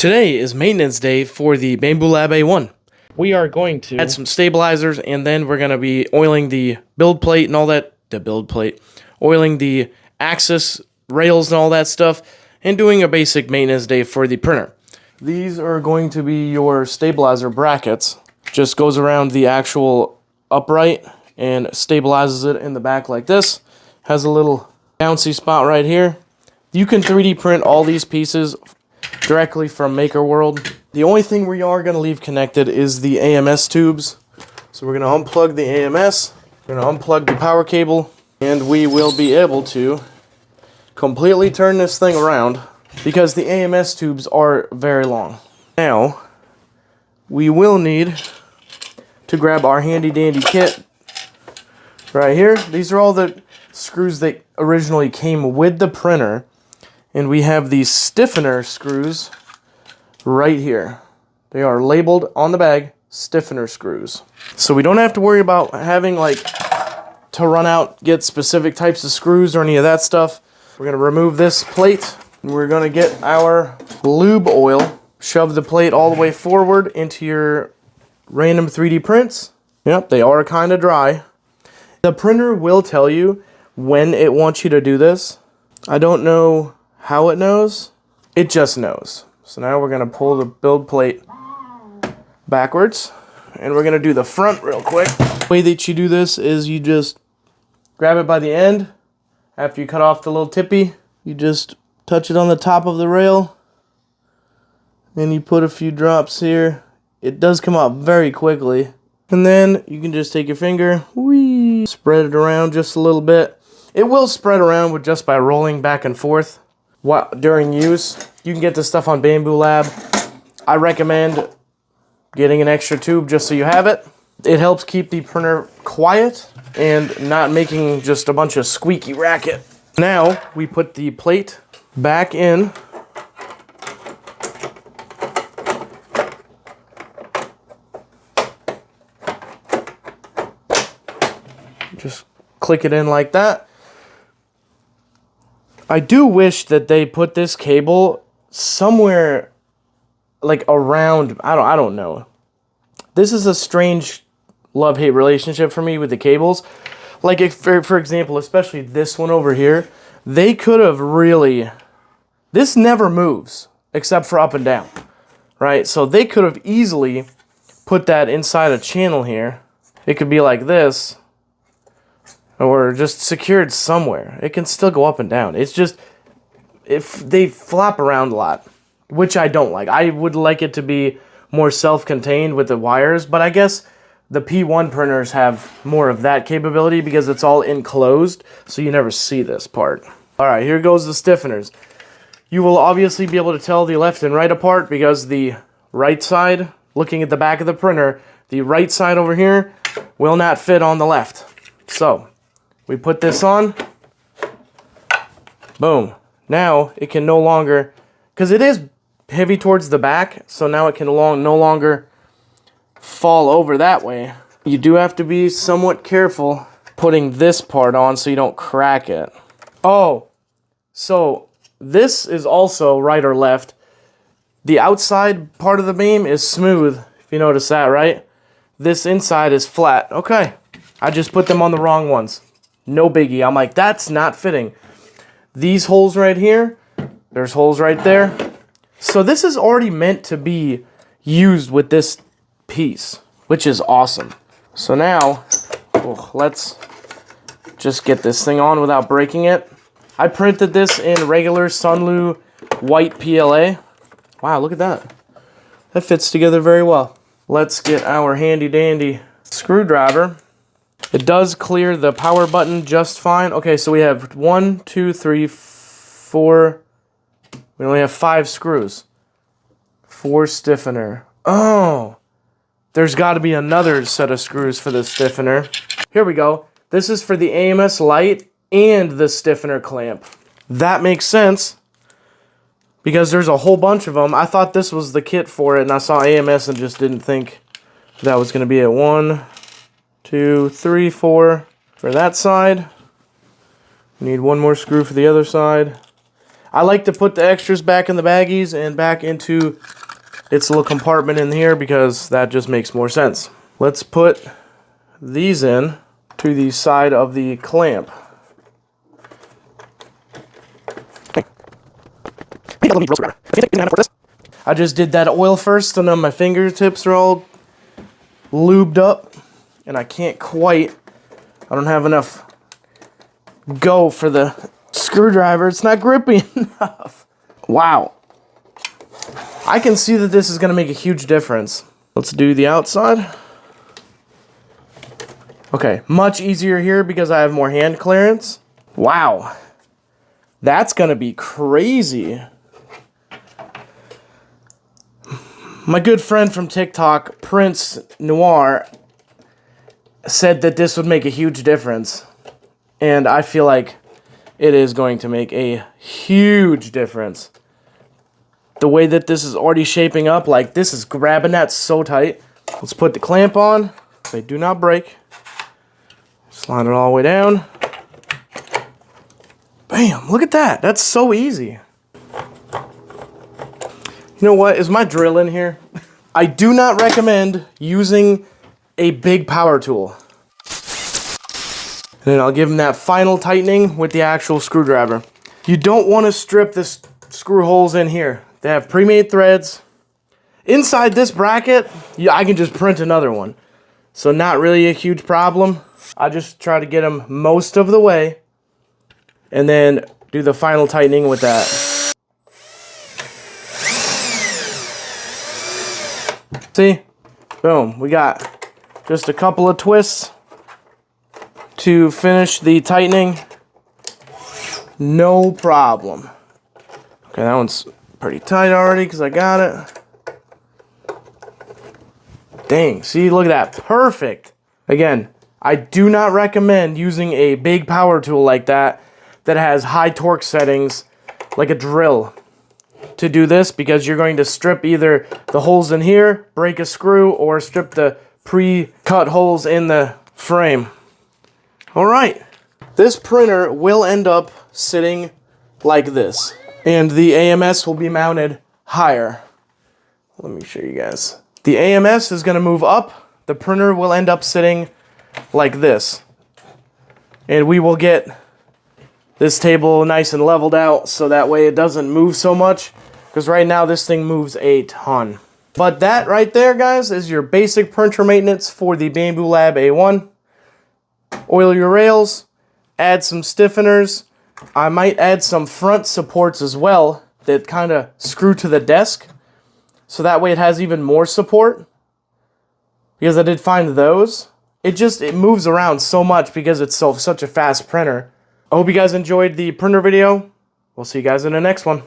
Today is maintenance day for the Bambu Lab A1. We are going to add some stabilizers, and then we're going to be oiling the build plate and all that. Oiling the axis, rails and all that stuff, and doing a basic maintenance day for the printer. These are going to be your stabilizer brackets. Just goes around the actual upright and stabilizes it in the back like this. Has a little bouncy spot right here. You can 3D print all these pieces directly from Maker World. The only thing we are going to leave connected is the AMS tubes. So we're going to unplug the AMS, we're going to unplug the power cable, and we will be able to completely turn this thing around because the AMS tubes are very long. Now, we will need to grab our handy dandy kit right here. These are all the screws that originally came with the printer. And we have these stiffener screws right here. They are labeled on the bag, stiffener screws. So we don't have to worry about having to run out, get specific types of screws or any of that stuff. We're gonna remove this plate, and we're gonna get our lube oil, shove the plate all the way forward into your random 3D prints. Yep, they are kind of dry. The printer will tell you when it wants you to do this. I don't know how it knows, it just knows. So now we're gonna pull the build plate backwards, and we're gonna do the front real quick. The way that you do this is you just grab it by the end. After you cut off the little tippy, you just touch it on the top of the rail, and you put a few drops here. It does come out very quickly. And then you can just take your finger, spread it around just a little bit. It will spread around with just by rolling back and forth. During use. You can get this stuff on Bambu Lab. I recommend getting an extra tube just so you have it. It helps keep the printer quiet and not making just a bunch of squeaky racket. Now we put the plate back in. Just click it in like that. I do wish that they put this cable somewhere around, I don't know. This is a strange love-hate relationship for me with the cables. If, for example, especially this one over here, they could have really, this never moves except for up and down, right? So they could have easily put that inside a channel here. It could be like this, or just secured somewhere. It can still go up and down. It's just, if they flop around a lot, which I don't like. I would like it to be more self-contained with the wires, but I guess the P1 printers have more of that capability because it's all enclosed, so you never see this part. All right, here goes the stiffeners. You will obviously be able to tell the left and right apart because the right side, looking at the back of the printer, the right side over here will not fit on the left. So, we put this on, boom. Now it can no longer, because it is heavy towards the back, so now it can no longer fall over that way. You do have to be somewhat careful putting this part on so you don't crack it. Oh, so this is also right or left. The outside part of the beam is smooth, if you notice that, right? This inside is flat. Okay, I just put them on the wrong ones. No biggie. I'm like, that's not fitting. These holes right here, there's holes right there. So this is already meant to be used with this piece, which is awesome. So now, let's just get this thing on without breaking it. I printed this in regular Sunlu white PLA. Wow, look at that. That fits together very well. Let's get our handy dandy screwdriver. It does clear the power button just fine. Okay, so we have 1, 2, 3, 4. We only have 5 screws. 4 stiffener. Oh, there's got to be another set of screws for the stiffener. Here we go. This is for the AMS light and the stiffener clamp. That makes sense because there's a whole bunch of them. I thought this was the kit for it, and I saw AMS and just didn't think that was going to be it. 1, 2, 3, 4 for that side. Need one more screw for the other side. I like to put the extras back in the baggies and back into its little compartment in here because that just makes more sense. Let's put these in to the side of the clamp. I just did that oil first, and then my fingertips are all lubed up, and I can't quite, I don't have enough go for the screwdriver. It's not grippy enough. Wow. I can see that this is going to make a huge difference. Let's do the outside. Okay, much easier here because I have more hand clearance. Wow. That's going to be crazy. My good friend from TikTok, Prince Noir, said that this would make a huge difference. And I feel like it is going to make a huge difference. The way that this is already shaping up, like this is grabbing that so tight. Let's put the clamp on. They do not break. Slide it all the way down. Bam, look at that. That's so easy. You know what? Is my drill in here? I do not recommend using a big power tool. And then I'll give them that final tightening with the actual screwdriver. You don't want to strip the screw holes in here. They have pre-made threads. Inside this bracket, I can just print another one. So not really a huge problem. I just try to get them most of the way. And then do the final tightening with that. See? Boom. We got just a couple of twists to finish the tightening. No problem. Okay, that one's pretty tight already because I got it. Dang, see, look at that. Perfect. Again, I do not recommend using a big power tool like that has high torque settings like a drill to do this, because you're going to strip either the holes in here, break a screw, or strip the pre-cut holes in the frame. All right, this printer will end up sitting like this, and the AMS will be mounted higher. Let me show you guys. The AMS is going to move up. The printer will end up sitting like this, and we will get this table nice and leveled out so that way it doesn't move so much, because right now this thing moves a ton. But that right there, guys, is your basic printer maintenance for the Bambu Lab A1. Oil your rails, add some stiffeners. I might add some front supports as well that kind of screw to the desk, so that way it has even more support, because I did find those. It moves around so much because it's such a fast printer. I hope you guys enjoyed the printer video. We'll see you guys in the next one.